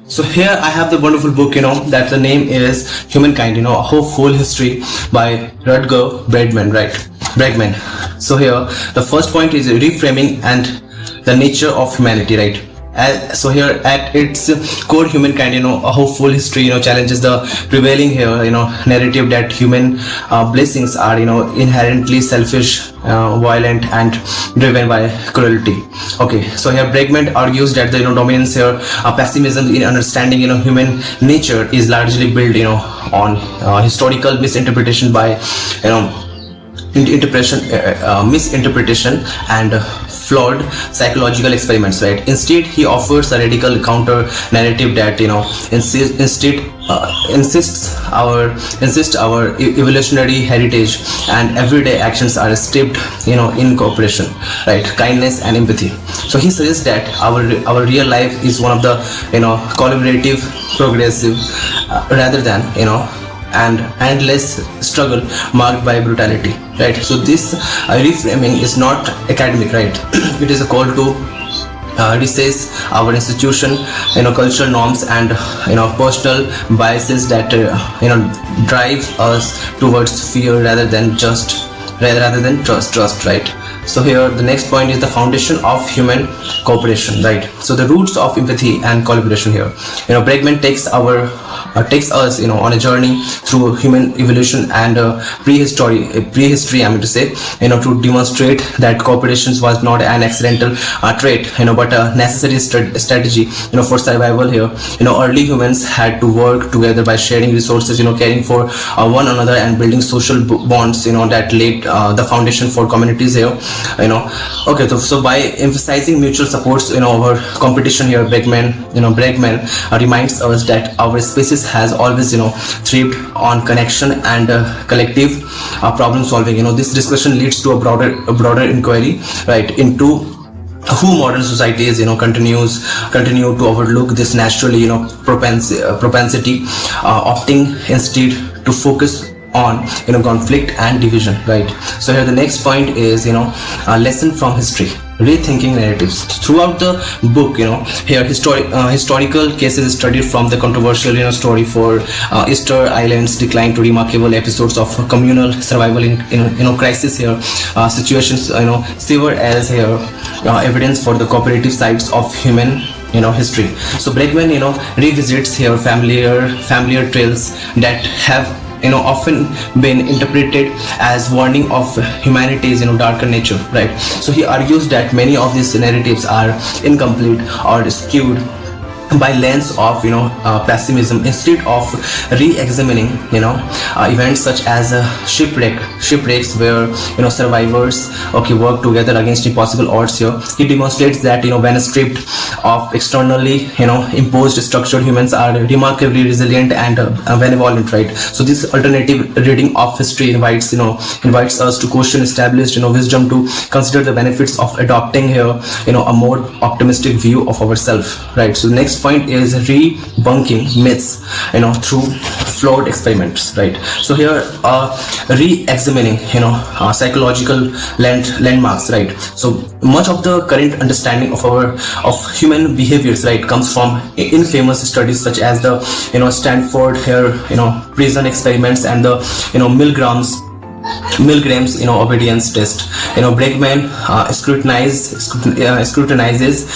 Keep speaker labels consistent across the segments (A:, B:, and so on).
A: So here I have the wonderful book, that the name is Humankind, a hopeful history by Rutger Bregman, right? Bregman. So here the first point is reframing and the nature of humanity, right? So here at its core, humankind, a hopeful history, challenges the prevailing here, narrative that human blessings are, inherently selfish, violent, and driven by cruelty. Okay, so here Bregman argues that the dominance here, pessimism in understanding, human nature is largely built, on historical misinterpretation by, misinterpretation and flawed psychological experiments, right? Instead he offers a radical counter narrative that insists our evolutionary heritage and everyday actions are steeped in cooperation, right, kindness and empathy. So he suggests that our real life is one of the collaborative, progressive, rather than and endless struggle marked by brutality, right? So this reframing is not academic, right? It is a call to recess our institution, cultural norms and personal biases that drive us towards fear rather than trust, right? So here the next point is the foundation of human cooperation, right? So the roots of empathy and collaboration here. Bregman takes us on a journey through human evolution and prehistory, I mean to say, to demonstrate that cooperation was not an accidental trait, but a necessary strategy for survival here. Early humans had to work together by sharing resources, caring for one another and building social bonds, that laid the foundation for communities here. Okay, so by emphasizing mutual supports over competition here, Bregman reminds us that our species has always thrived on connection and collective problem solving. This discussion leads to a broader inquiry, right, into who modern societies continue to overlook this naturally propensity, opting instead to focus on conflict and division, right? So here the next point is a lesson from history, rethinking narratives. Throughout the book, here historical cases studied from the controversial story for Easter Island's decline to remarkable episodes of communal survival in crisis here situations, serve as here evidence for the cooperative sides of human history. So Bregman revisits here familiar trails that have often been interpreted as warning of humanity's darker nature, right? So he argues that many of these narratives are incomplete or skewed by lens of pessimism, instead of re-examining events such as shipwrecks where survivors work together against impossible odds here. He demonstrates that when stripped of externally imposed structure, humans are remarkably resilient and benevolent, right? So this alternative reading of history invites us to question established wisdom, to consider the benefits of adopting here a more optimistic view of ourselves, right? So next point is debunking myths through flawed experiments, right? So here re-examining psychological landmarks, right? So much of the current understanding of human behaviors, right, comes from infamous studies such as the Stanford here prison experiments and the Milgram's obedience test. Bregman scrutinizes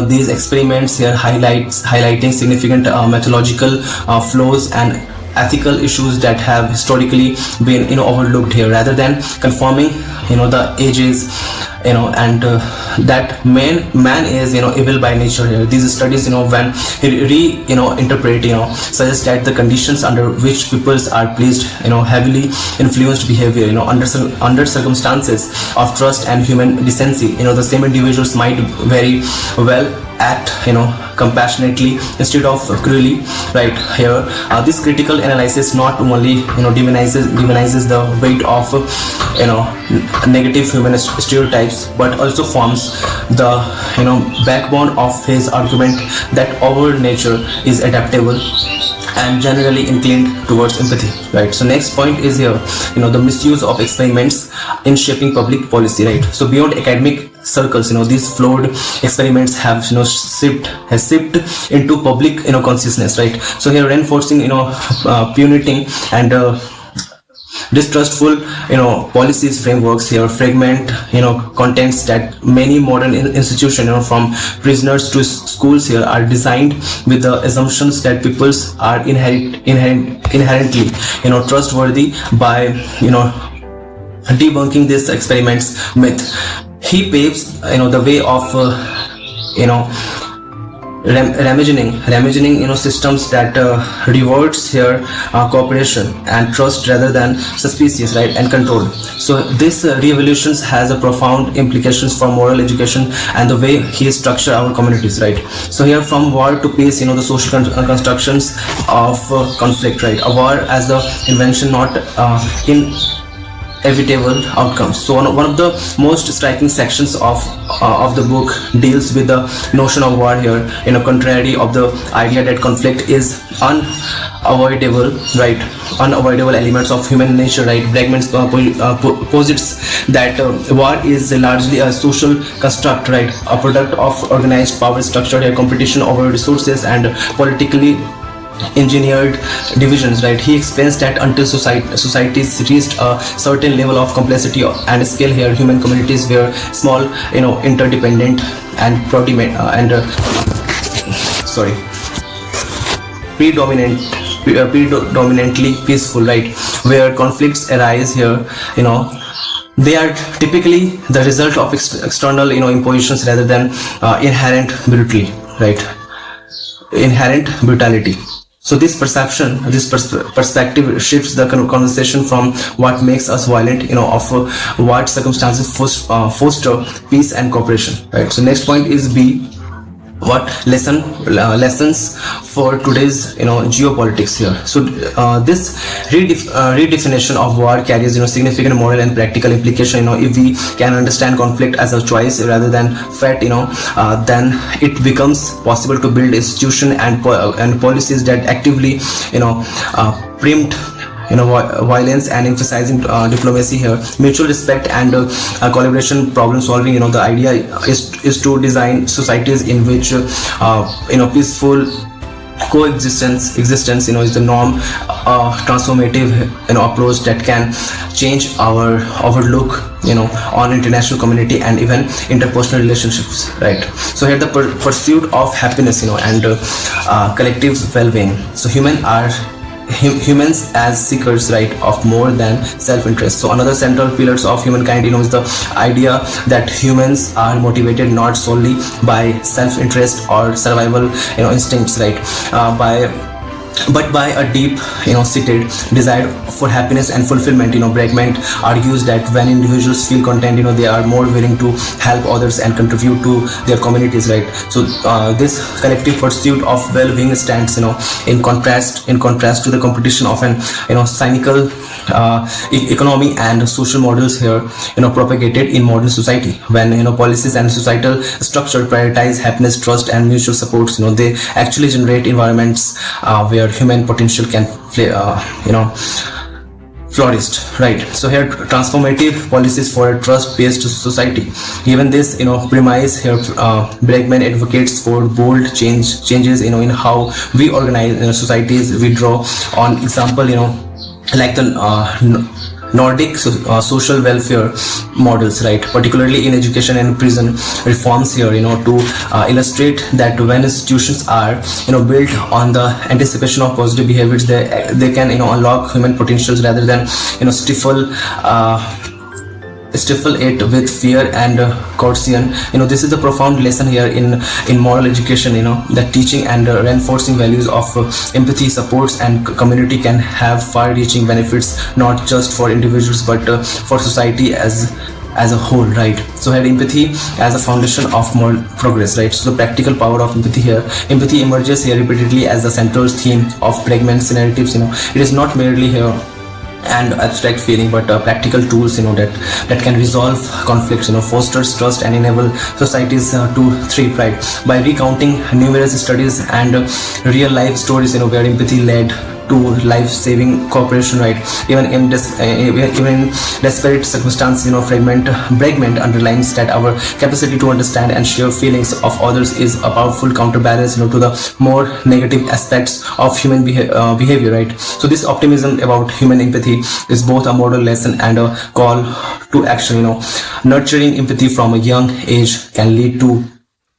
A: these experiments here, highlighting significant methodological flaws and ethical issues that have historically been overlooked here, rather than confirming the ages and that man is evil by nature here. These studies when interpret suggest that the conditions under which peoples are pleased heavily influenced behavior under circumstances of trust and human decency. The same individuals might very well act compassionately instead of cruelly, right? Here this critical analysis not only demonizes the weight of negative human stereotypes, but also forms the backbone of his argument that our nature is adaptable and generally inclined towards empathy, right? So next point is here the misuse of experiments in shaping public policy, right? So beyond academic circles. These flawed experiments have sipped into public consciousness, right? So here reinforcing puniting and distrustful policies frameworks here fragment contents that many modern institutions from prisoners to schools here are designed with the assumptions that peoples are inherently trustworthy. By debunking this experiments myth, he paves the way of reimagining systems that rewards here cooperation and trust rather than suspicious, right, and control. So this revolution has a profound implications for moral education and the way he structure our communities, right? So here from war to peace, the social constructions of conflict, right? A war as the invention, not inevitable outcomes. So one of the most striking sections of the book deals with the notion of war here, contrary of the idea that conflict is unavoidable, right? Unavoidable elements of human nature, right? Bregman posits that war is largely a social construct, right? A product of organized power structure, a competition over resources and politically engineered divisions, right? He explains that until societies reached a certain level of complexity and scale here, human communities were small, interdependent and predominantly peaceful, right? Where conflicts arise here, they are typically the result of external impositions rather than inherent brutality, right? Inherent brutality. So this perspective shifts the conversation from what makes us violent, of what circumstances foster peace and cooperation, right? So next point is B. What lessons for today's geopolitics here. So this redefinition of war carries significant moral and practical implication. If we can understand conflict as a choice rather than fate, then it becomes possible to build institutions and policies that actively preempt violence and emphasizing diplomacy here, mutual respect and collaboration, problem solving. The idea is to design societies in which peaceful coexistence is the norm, transformative approach that can change our outlook on international community and even interpersonal relationships, right? So here the pursuit of happiness and collective well-being. So humans as seekers, right, of more than self-interest. So another central pillars of humankind is the idea that humans are motivated not solely by self-interest or survival instincts, right, but by a deep seated desire for happiness and fulfillment. Bregman argues that when individuals feel content, they are more willing to help others and contribute to their communities, right? So this collective pursuit of well-being stands in contrast to the competition of an cynical economy and social models here propagated in modern society. When policies and societal structure prioritize happiness, trust and mutual supports, they actually generate environments where human potential can flourished, right? So here transformative policies for a trust-based society. Given this premise here, Bregman advocates for bold changes in how we organize societies. We draw on example like the Nordic social welfare models, right, particularly in education and prison reforms here, to illustrate that when institutions are built on the anticipation of positive behaviors, they can unlock human potentials rather than stifle it with fear and coercion. This is a profound lesson here in moral education, that teaching and reinforcing values of empathy, supports and community can have far-reaching benefits, not just for individuals but for society as a whole, right? So here empathy as a foundation of moral progress, right? So the practical power of empathy here. Empathy emerges here repeatedly as the central theme of Bregman's narratives. It is not merely here and abstract feeling but practical tools that can resolve conflicts, fosters trust and enable societies to thrive, right? By recounting numerous studies and real life stories where empathy led to life-saving cooperation, right? Even in desperate circumstances, Bregman underlines that our capacity to understand and share feelings of others is a powerful counterbalance, to the more negative aspects of human behavior, right? So this optimism about human empathy is both a moral lesson and a call to action. Nurturing empathy from a young age can lead to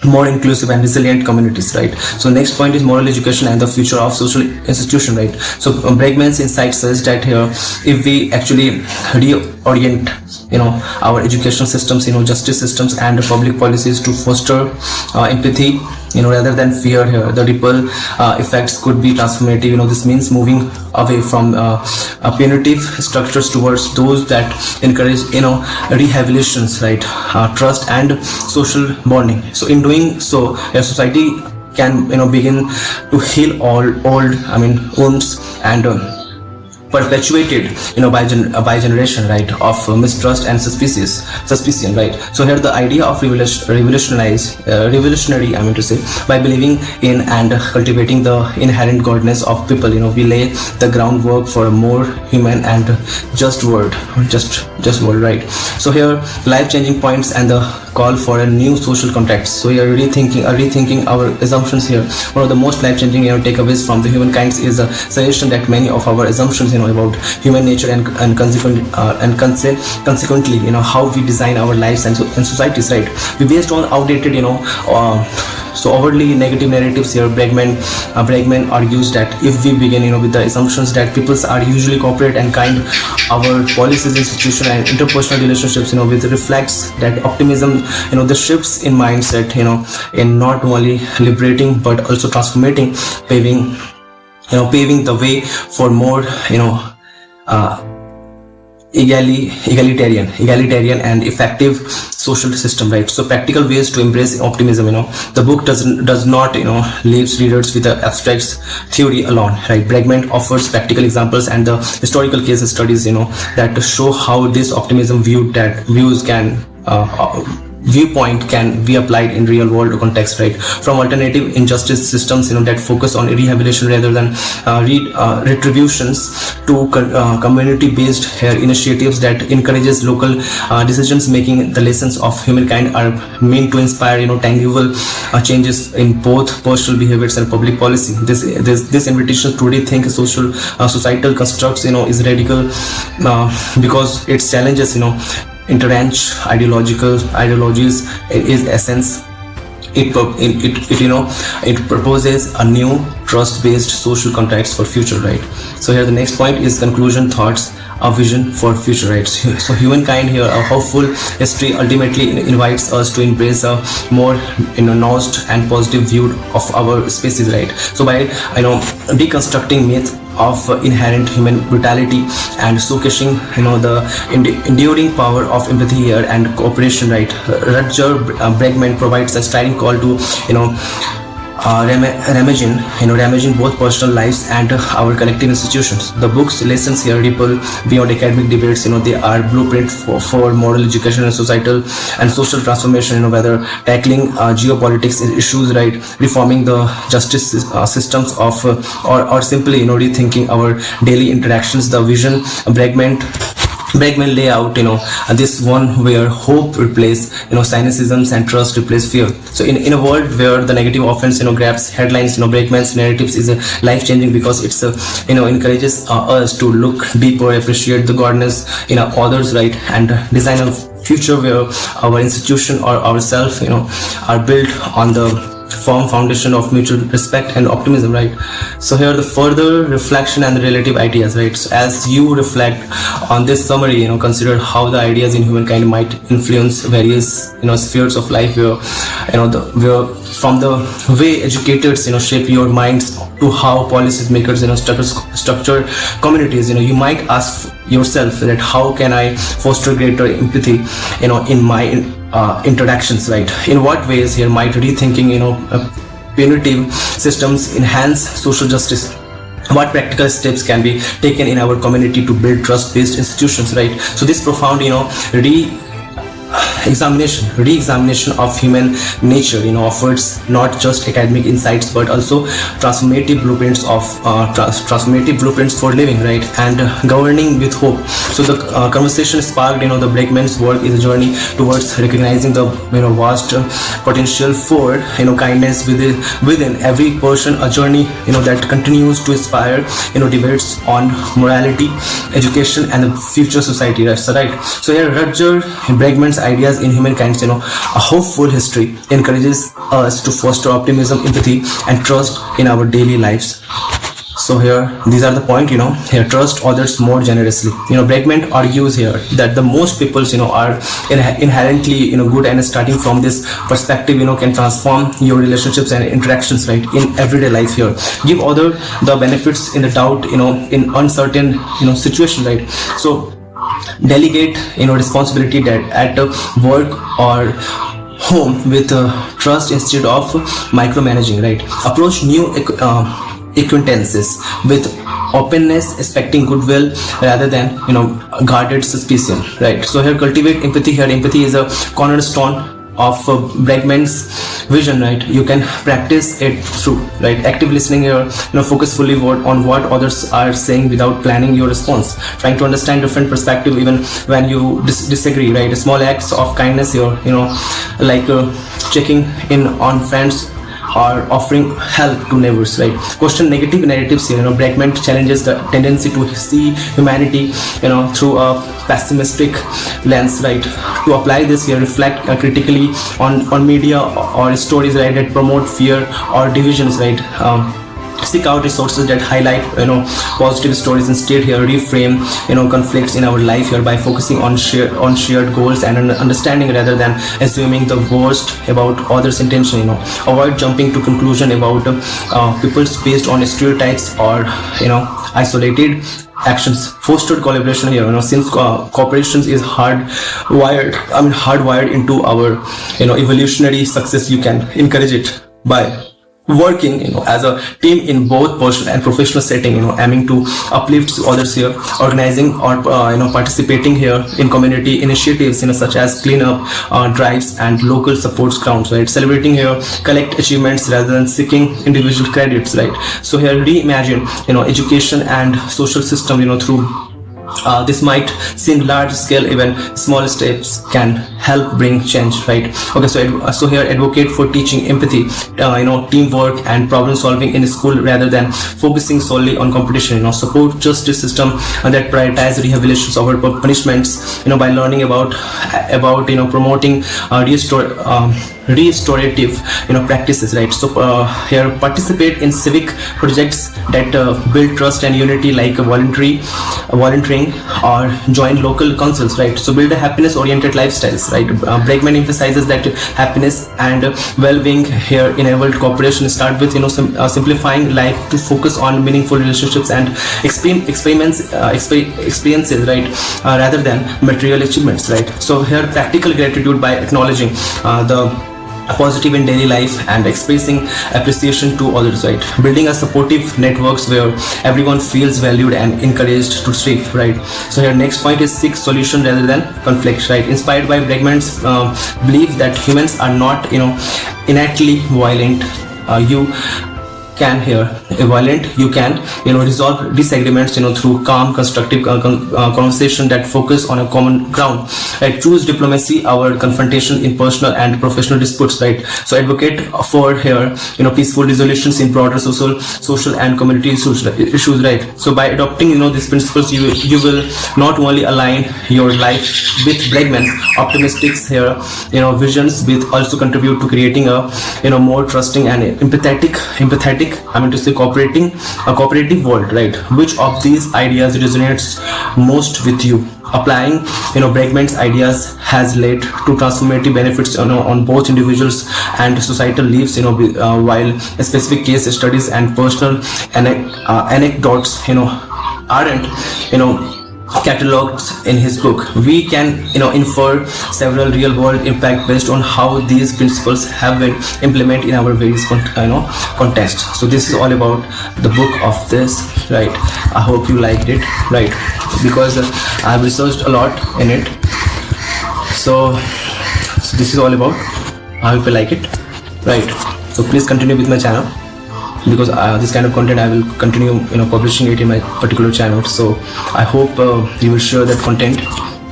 A: more inclusive and resilient communities, right? So next point is moral education and the future of social institution, right? So Bregman's insight says that here, if we actually reorient our education systems, justice systems and public policies to foster empathy, rather than fear, here the ripple effects could be transformative. This means moving away from punitive structures towards those that encourage rehabilitations, right? Trust and social bonding. So in doing so, a society can begin to heal all old wounds and perpetuated by generation, right, of mistrust and suspicion, right? So here the idea of revolutionary by believing in and cultivating the inherent godness of people, we lay the groundwork for a more human and just world, right? So here life-changing points and the call for a new social context. So we are rethinking our assumptions here. One of the most life-changing takeaways from the humankind is a suggestion that many of our assumptions about human nature and consequently how we design our lives and societies, right, we based on outdated so overly negative narratives here. Bregman argues that if we begin with the assumptions that peoples are usually corporate and kind, our policies, institutions and interpersonal relationships with reflects that optimism, the shifts in mindset, in not only liberating but also transforming, paving the way for more egalitarian and effective social system, right? So practical ways to embrace optimism. The book does not leaves readers with the abstract theory alone, right? Bregman offers practical examples and the historical case studies that show how this optimism viewpoint can be applied in real world context, right? From alternative injustice systems that focus on rehabilitation rather than retributions to community based initiatives that encourages local decisions making. The lessons of humankind are meant to inspire tangible changes in both personal behaviors and public policy. This invitation to rethink societal constructs is radical because it challenges entrenched ideologies. In essence, it proposes a new trust-based social context for future, right? So here the next point is conclusion thoughts, a vision for future, right? So humankind here, a hopeful history ultimately invites us to embrace a more nuanced and positive view of our species, right? So by deconstructing myth of inherent human brutality and showcasing the enduring power of empathy here and cooperation, right, Rutger Bregman provides a striding call to reimagine both personal lives and our collective institutions. The book's lessons here ripple beyond academic debates. They are blueprint for moral education and societal and social transformation. Whether tackling geopolitics issues, right, reforming the justice systems or simply rethinking our daily interactions. The vision Bregman lay out, this one where hope replace, cynicism and trust replace fear. So in a world where the negative offense, grabs headlines, Bregman's narratives is life-changing because it's, encourages us to look deeper, appreciate the godness in others, right, and design a future where our institution or ourselves, are built on the firm foundation of mutual respect and optimism, right? So here the further reflection and the relative ideas, right? So as you reflect on this summary, consider how the ideas in humankind might influence various spheres of life, where from the way educators shape your minds to how policy makers structure communities. You might ask yourself that how can I foster greater empathy in my interactions, right? In what ways here might rethinking punitive systems enhance social justice? What practical steps can be taken in our community to build trust-based institutions, right? So this profound re-examination of human nature, offers not just academic insights but also transformative blueprints for living, right, and governing with hope. So the conversation sparked, the Bregman's work is a journey towards recognizing the vast potential for kindness within every person, a journey that continues to inspire debates on morality, education, and the future society. That's right. So here Rutger Bregman's ideas in Humankind, a hopeful history, encourages us to foster optimism, empathy, and trust in our daily lives. So here, these are the point, here, trust others more generously. Bregman argues here that the most people, are inherently, good, and starting from this perspective, can transform your relationships and interactions, right, in everyday life here. Give other the benefits in the doubt, in uncertain, situation, right. So delegate, responsibility that at work or home with trust instead of micromanaging, right. Approach new acquaintances with openness, expecting goodwill rather than guarded suspicion, right. So here cultivate empathy. Here empathy is a cornerstone of Bregman's vision, right. You can practice it through, right, active listening here, focus fully on what others are saying without planning your response, trying to understand different perspective even when you disagree, right. Small acts of kindness here, like checking in on friends or offering help to neighbors, right. Question negative narratives here. Bregman challenges the tendency to see humanity, through a pessimistic lens, right. To apply this here, reflect critically on media or stories, right, that promote fear or divisions, right. Seek out resources that highlight positive stories. Instead here reframe conflicts in our life here by focusing on shared goals and understanding rather than assuming the worst about others' intention. Avoid jumping to conclusion about people's based on stereotypes or isolated actions. Fostered collaboration here, since cooperation is hardwired into our evolutionary success. You can encourage it by working as a team in both personal and professional setting, aiming to uplift others here, organizing or participating here in community initiatives such as cleanup drives and local support grounds, right. Celebrating here collect achievements rather than seeking individual credits, right. So here reimagine education and social system through this might seem large scale, even small steps can help bring change, right. Okay, so here advocate for teaching empathy, teamwork and problem solving in school rather than focusing solely on competition. Support justice system that prioritize rehabilitation over punishments, by learning about promoting restorative practices, right. So here participate in civic projects that build trust and unity, like volunteering or join local councils, right. So build a happiness oriented lifestyles, right. Bregman emphasizes that happiness and well-being here enabled cooperation start with simplifying life to focus on meaningful relationships and experiences, right, rather than material achievements, right. So here practical gratitude by acknowledging the positive in daily life and expressing appreciation to others, right. Building a supportive networks where everyone feels valued and encouraged to strive, right. So here next point is seek solution rather than conflict, right. Inspired by Bregman's belief that humans are not innately violent, you can resolve disagreements through calm constructive conversation that focus on a common ground, right. Choose diplomacy over confrontation in personal and professional disputes, right. So advocate for here peaceful resolutions in broader social and community issues, right. So by adopting these principles, you will not only align your life with Bregman's optimistic here visions, with also contribute to creating a more trusting and empathetic cooperative world, right. Which of these ideas resonates most with you? Applying Bregman's ideas has led to transformative benefits on both individuals and societal lives, while specific case studies and personal anecdotes aren't catalogued in his book. We can infer several real world impact based on how these principles have been implemented in our various contexts. So this is all about the book of this, right. I hope you liked it, right, because I've researched a lot in it. So So this is all about. I hope you like it, right? So please continue with my channel, because this kind of content I will continue publishing it in my particular channel. So I hope you will share that content,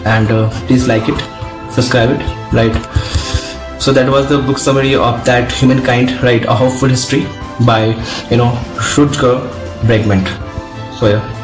A: and please like it, subscribe it, right? So that was the book summary of that Humankind, right? A Hopeful History by Rutger Bregman. So yeah.